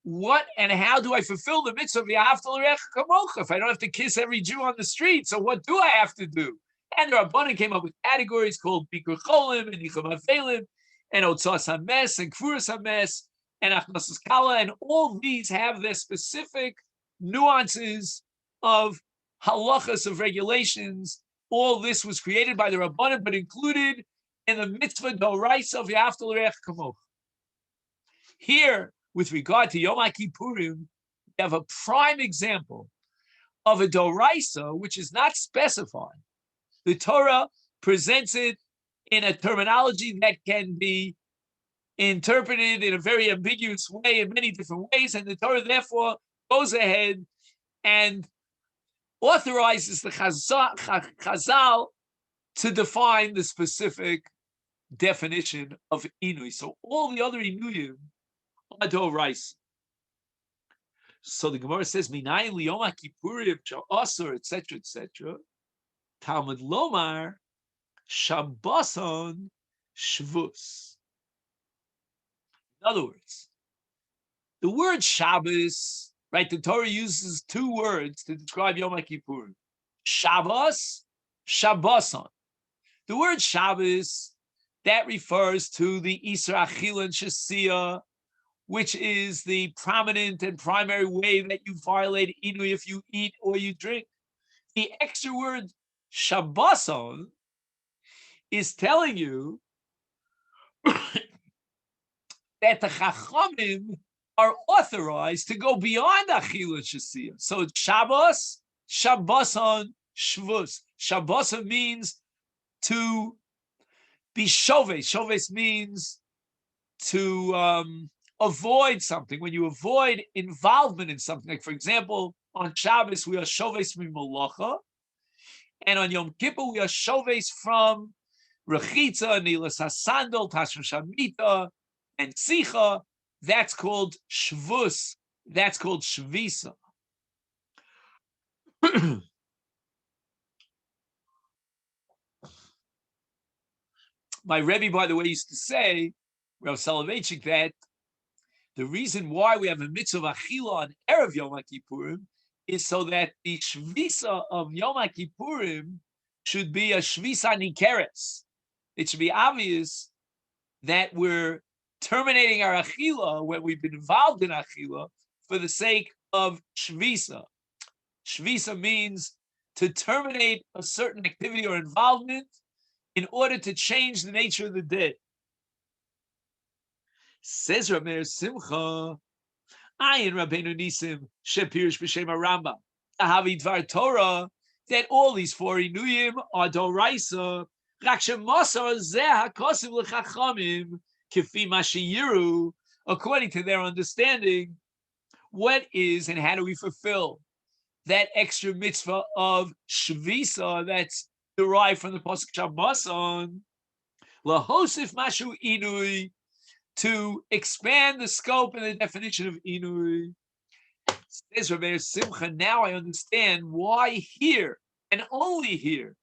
what and how do I fulfill the mitzvah of V'ahavta l'recha kamocha if I don't have to kiss every Jew on the street? So what do I have to do? And the Rabbanan came up with categories called Bikur Cholim and Yichum Avelim and Otzas HaMes and Kfuras HaMes and Achnasas Kala, and all these have their specific nuances of halachas, of regulations. All this was created by the Rabbanan, but included in the mitzvah Doraisa of V'ahavta l'recha kamocha. Here, with regard to Yom HaKippurim, we have a prime example of a Doraisa which is not specified. The Torah presents it in a terminology that can be interpreted in a very ambiguous way, in many different ways, and the Torah therefore goes ahead and authorizes the Chazal to define the specific definition of Inui. So all the other Inuyim are Doraisa. So the Gemara says, Minayin liyom HaKippurim sha'asur, etc., etc. Talmud lomar Shabboson Shvus. In other words, the word Shabbos, right? The Torah uses two words to describe Yom HaKippurim: Shabbos, Shabboson. The word Shabbos, that refers to the Isra Achila and Shasiyah, which is the prominent and primary way that you violate Inui if you eat or you drink. The extra word Shabboson is telling you that the Chachamim are authorized to go beyond Achila and Shasiyah. So Shabbos, Shabboson, Shvus. Shabboson means to be shoves. Shoves means to avoid something. When you avoid involvement in something, like for example, on Shabbos we are shoves mimolacha, and on Yom Kippur we are shoves from rechitza, nilas hasandal, tashma shamita, and sicha. That's called shvus. That's called shvisa. My Rebbe, by the way, used to say, Rav Soloveitchik, that the reason why we have a mitzvah of achila on Erev Yom HaKippurim is so that the shvisa of Yom HaKippurim should be a shvisa nikeres. It should be obvious that we're terminating our achila when we've been involved in achila for the sake of shvisa. Shvisa means to terminate a certain activity or involvement in order to change the nature of the day. Says Rav Meir Simcha, Ayin Rabbeinu Nisim Shepirish B'Shem Rambam. Ahavi Dvar Torah, that all these four inuyim are doraisa. Rak shemasar zeh hakosim l'chachamim kifi mashiyiru, according to their understanding. What is and how do we fulfill that extra mitzvah of shvisa that's derived from the pasuk Shabboson? Lahosif mashu inui, to expand the scope and the definition of inui. Says Rabbi Simcha, now I understand why here and only here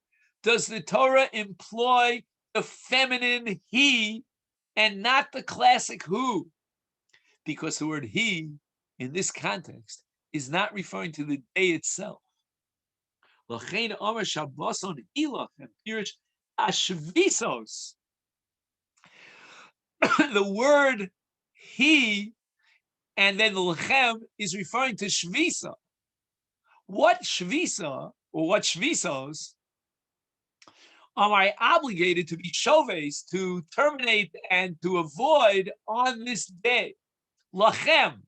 does the Torah employ the feminine he and not the classic who, because the word he in this context is not referring to the day itself. The word he and then the lechem is referring to shvisa. What shvisa or what shvisos am I obligated to be shoves, to terminate and to avoid on this day? Lachem.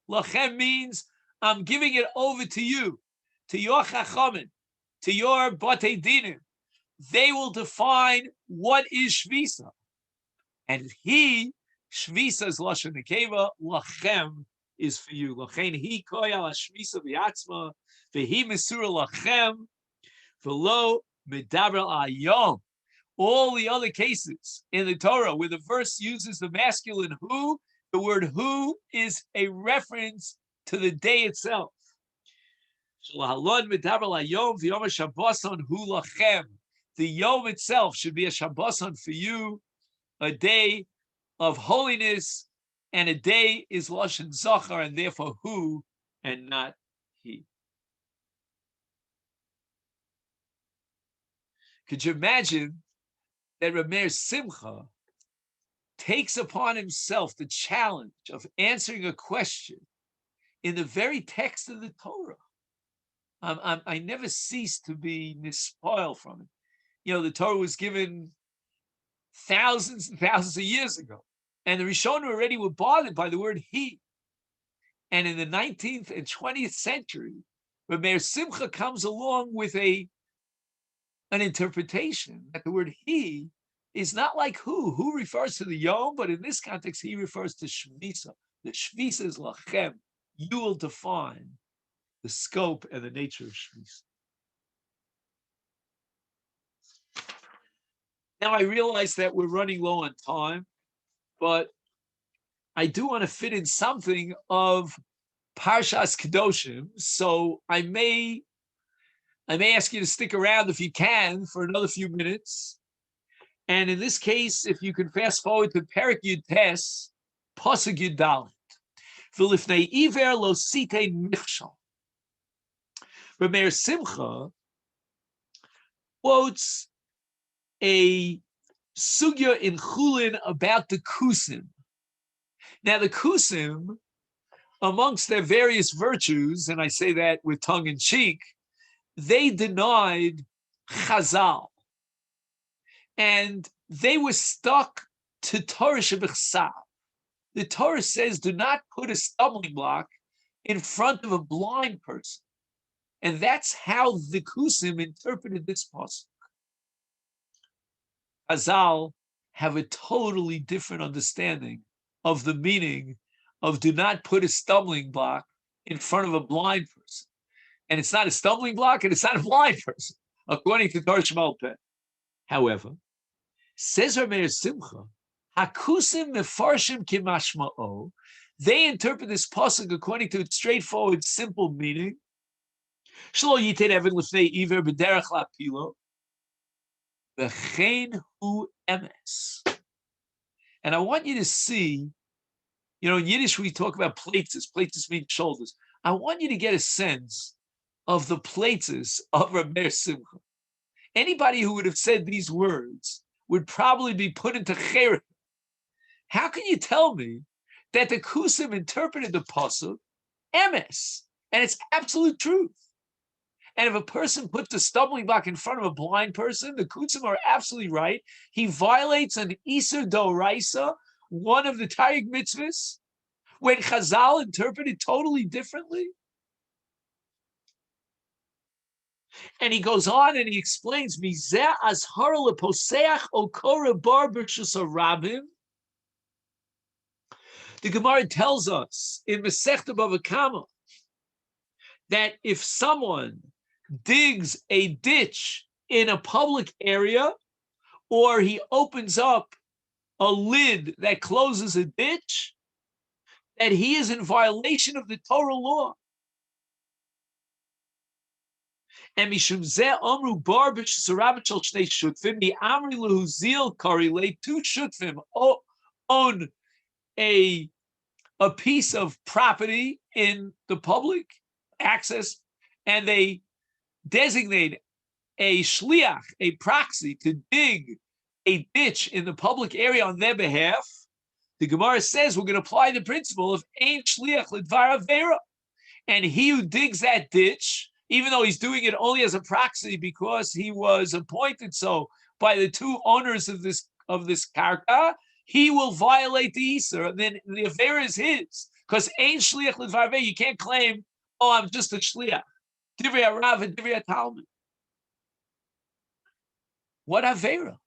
Lachem means I'm giving it over to you, to your chachamim, to your batei dinim. They will define what is shvisa. And he, shvisa is lashon nekeva, lachem is for you. Lachein he koyal shvisa v'yatzma, v'hi mesura lachem, v'lo medaber ayom. All the other cases in the Torah where the verse uses the masculine who, the word who is a reference to the day itself. The yom itself should be a Shabboson for you, a day of holiness, and a day is Lashon Zachar, and therefore who and not he. Could you imagine that Rameir Simcha takes upon himself the challenge of answering a question in the very text of the Torah? I never cease to be nispoiled from it. You know, the Torah was given thousands and thousands of years ago, and the Rishonim already were bothered by the word he. And in the 19th and 20th century, Rameir Simcha comes along with an interpretation that the word he is not like who. Who refers to the yom, but in this context, he refers to shvisa. The shvisa is lachem. You will define the scope and the nature of shvisa. Now I realize that we're running low on time, but I do want to fit in something of Parshas Kedoshim, so I may ask you to stick around if you can for another few minutes. And in this case, if you can fast forward to Perek Yud Tes, Pasuk Yud Dalet, V'lifnei iver lo sitei michshal. Rameir Simcha quotes a sugya in Chulin about the Kusim. Now, the Kusim, amongst their various virtues, and I say that with tongue in cheek, they denied Chazal. And they were stuck to Torah Shebechsav. The Torah says, do not put a stumbling block in front of a blind person. And that's how the Kusim interpreted this pasuk. Chazal have a totally different understanding of the meaning of do not put a stumbling block in front of a blind person. And it's not a stumbling block and it's not a blind person, according to Torah Shema Peh. However, says Rameir Simcha, Hakusim mefarshim kimashma'o, they interpret this pasuk according to its straightforward, simple meaning. Shlo yited even lifnei iver b'derech lapilo, v'chein hu emes. And I want you to see, you know, in Yiddish we talk about places. Places mean shoulders. I want you to get a sense of the places of Rameir Simcha. Anybody who would have said these words would probably be put into cherem. How can you tell me that the Kusim interpreted the pasuk emes, and it's absolute truth? And if a person puts a stumbling block in front of a blind person, the Kusim are absolutely right. He violates an Isur Doraisa, one of the Taryag mitzvahs, when Chazal interpreted totally differently? And he goes on and he explains, Mizeh azhar leposeach okora bar b'rshus harabim. The Gemara tells us in Meshech Bava Kama that if someone digs a ditch in a public area, or he opens up a lid that closes a ditch, that he is in violation of the Torah law. And Mishum Zeh Amru Bar B'Shus Harabim Shel Shnei Shutfim the Amri Lehuzil Karile two Shutfim own a piece of property in the public access, and they designate a shliach, a proxy, to dig a ditch in the public area on their behalf. The Gemara says we're going to apply the principle of ein shliach l'dvar avera, and he who digs that ditch, even though he's doing it only as a proxy because he was appointed so by the two owners of this karka, he will violate the Isser, and then the avera is his. Because ein shliach l'dvar avera, you can't claim, oh, I'm just a shliach. Divrei harav and divrei talmud. What avera?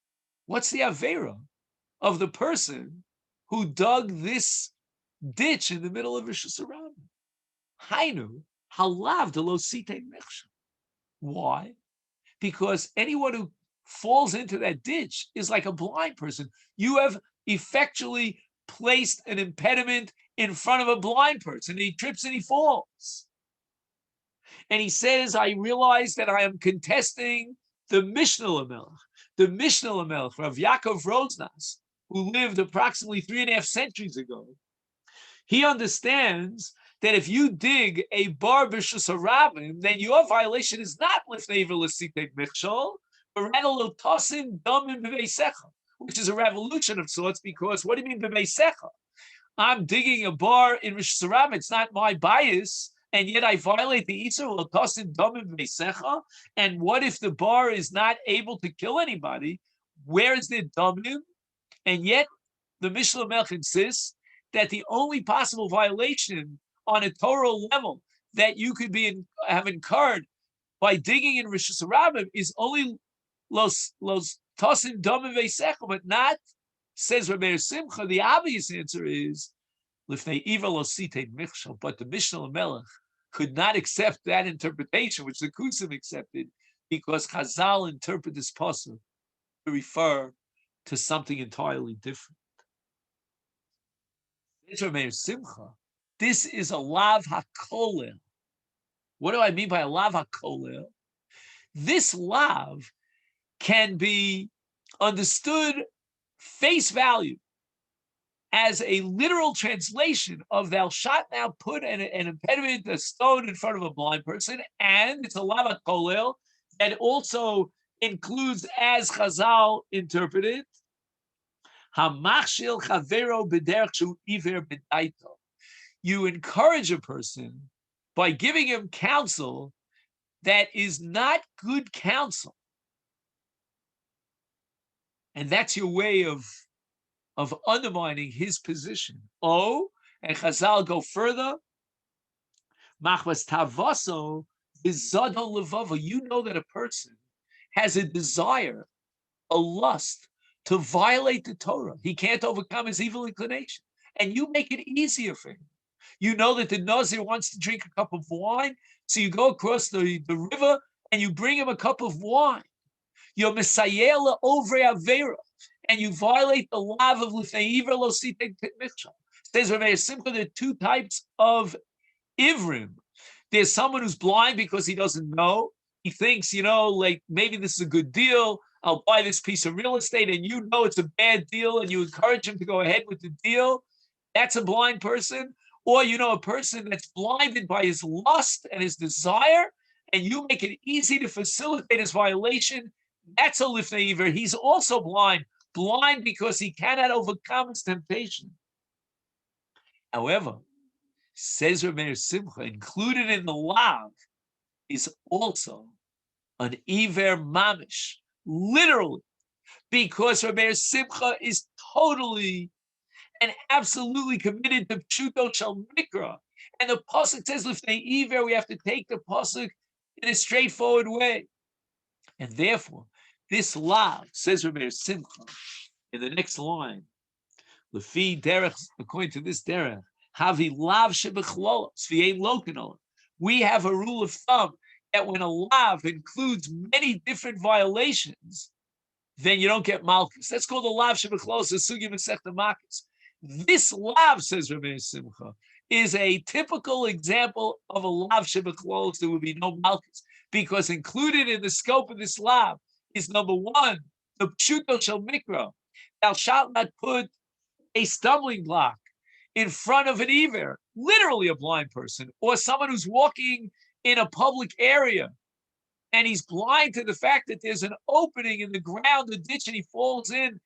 What's the avera of the person who dug this ditch in the middle of Rishus Harabim? Hainu halav de lo sitei mechshel. Why? Because anyone who falls into that ditch is like a blind person. You have effectually placed an impediment in front of a blind person. He trips and he falls. And he says, I realize that I am contesting the Mishnah Lamelech. The Mishnah Lamelech, Rav Yaakov Roznas, who lived approximately 3.5 centuries ago, he understands that if you dig a bar b'shus harabim, then your violation is not lifnei v'lesitei michshol, but rather l'tosim damim b'veisecha, which is a revolution of sorts, because what do you mean b'veisecha? I'm digging a bar in Rishus Harabim, it's not my bias, and yet I violate the Isur l'tosim damim b'veisecha. And what if the bar is not able to kill anybody? Where is the damim? And yet the Mishnah Melech insists that the only possible violation on a Torah level that you could have incurred by digging in Rishus Harabim is only los tosim damim veisecha, but not, says Rabbi Simcha. The obvious answer is lifnei iva lo sitei michshel. But the Mishnah Melech could not accept that interpretation, which the Kusim accepted, because Chazal interpret this pasuk to refer to something entirely different. Rabbi Simcha, this is a lav hakolel. What do I mean by a lav hakolel? This lav can be understood face value as a literal translation of thou shalt now put an impediment, a stone in front of a blind person, and it's a lav hakolel that also includes, as Chazal interpreted, hamachshil chavero b'derech shu iver b'daito. You encourage a person by giving him counsel that is not good counsel. And that's your way of undermining his position. Oh, and Chazal go further. Machmas tavaso v'zadon levavo. You know that a person has a desire, a lust to violate the Torah. He can't overcome his evil inclination. And you make it easier for him. You know that the Nazir wants to drink a cup of wine, so you go across the river and you bring him a cup of wine. You're Messiah over Avera, and you violate the law of Lifnei Iver Lo Sitei Michshel. Says Rabbi Simcha, there are two types of Ivrim. There's someone who's blind because he doesn't know. He thinks, like maybe this is a good deal. I'll buy this piece of real estate, and you know it's a bad deal, and you encourage him to go ahead with the deal. That's a blind person. Or, a person that's blinded by his lust and his desire, and you make it easy to facilitate his violation. That's a lifnei iver. He's also blind because he cannot overcome his temptation. However, says Rabbi Simcha, included in the lav is also an iver mamish, literally, because Rabbi Simcha is totally and absolutely committed to pshuto shel mikra. And the pasuk says, "Lifnei iver," we have to take the pasuk in a straightforward way. And therefore, this lav, says Rabbi Simcha, in the next line, Lefi derech, according to this derech, havi lav shebechlolos v'yein lokanol. We have a rule of thumb that when a lav includes many different violations, then you don't get malchus. That's called a lav shebechlolos, a sugi mesechta makis. This lav, says Rabbi Simcha, is a typical example of a lav shebechlolos. There will be no malchus, because included in the scope of this lav is number one, the pshuto shel mikra. Thou shalt not put a stumbling block in front of an iver, literally a blind person, or someone who's walking in a public area and he's blind to the fact that there's an opening in the ground, the ditch, and he falls in.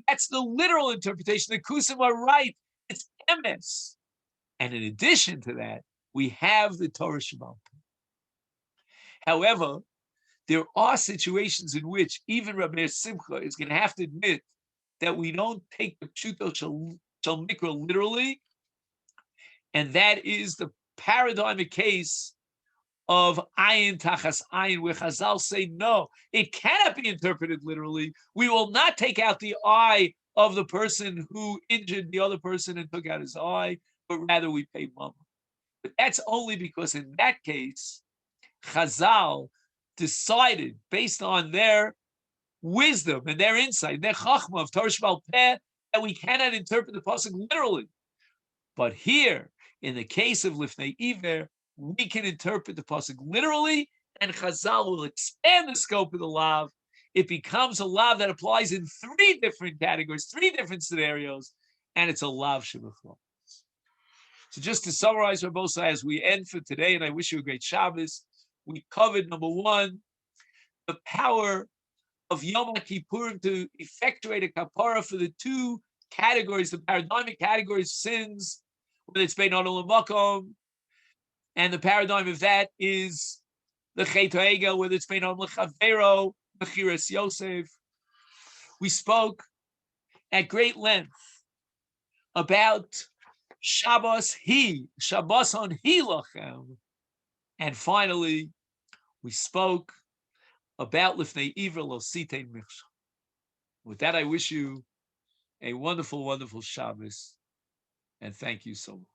That's the literal interpretation. The Kusim are right. It's emes. And in addition to that, we have the Torah Sheba'al Peh. However, there are situations in which even Rabbi Simcha is going to have to admit that we don't take the pshuto shel mikra literally, and that is the paradigmic case of ayin tachas ayin, where Chazal say no, it cannot be interpreted literally. We will not take out the eye of the person who injured the other person and took out his eye, but rather we pay mama. But that's only because in that case, Chazal decided based on their wisdom and their insight, their Chochma of Torah Sheba'al Peh, that we cannot interpret the pasuk literally. But here, in the case of Lifnei Iver, we can interpret the pasuk literally, and Chazal will expand the scope of the lav. It becomes a lav that applies in three different categories, three different scenarios, and it's a lav shebechlolos. So just to summarize, Rabosa, as we end for today, and I wish you a great Shabbos, we covered number one, the power of Yom Kippurim to effectuate a kapara for the two categories, the paradigmic categories of sins, whether it's Bein Adam L'Makom, and the paradigm of that is the Chet HaEgel, whether it's Bein Adam L'Chavero, Mechiras Yosef. We spoke at great length about Shabbos on Lachem, and finally we spoke about Lifnei Iver Lo Sitein Michshel. With that, I wish you a wonderful, wonderful Shabbos, and thank you so much.